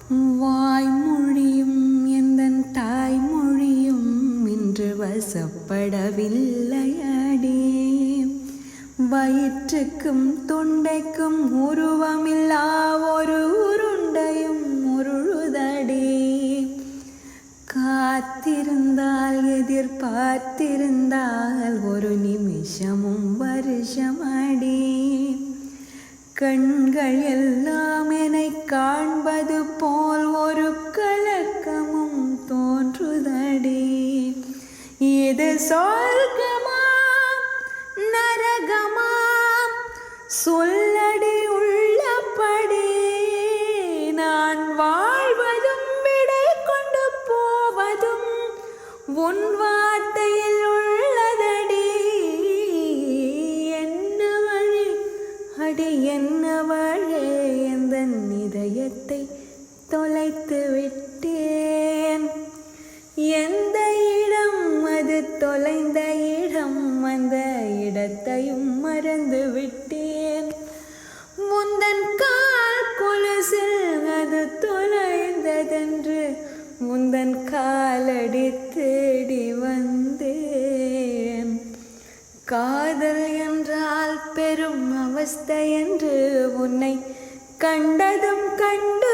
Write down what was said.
வாய்மொழியும் எந்தன் தாய்மொழியும் இன்று வசப்படவில்லையடி. வயிற்றுக்கும் தொண்டைக்கும் உருவமில்லா ஒரு உருண்டையும் உருளுதடி. காத்திருந்தால் எதிர்பார்த்திருந்தால் ஒரு நிமிஷமும் வருஷமடி. கண்கள் எல்லாம் என்னை காண்பது போல் ஒரு கலக்கமும் தோன்றுதடி. இது சொர்க்கமா நரகமா சொல்லடி உள்ளபடி. நான் வாழ்வதும் விடை கொண்டு போவதும் உன் வார்த்தையில் உள்ளதடி. என்ன வழி அடி என்ன வழி, எந்தன் இதயத்தை தொலைத்து விட்டேன். எந்த இடம் அது தொலைந்த இடம், அந்த இடத்தையும் மறந்து விட்டேன். முந்தன் கால் கொலுசில் அது தொலைந்ததென்று முந்தன் காலடி தேடி வந்தேன். காதல் என்றால் பெரும் அவஸ்தை என்று உன்னை கண்டதும் கண்டு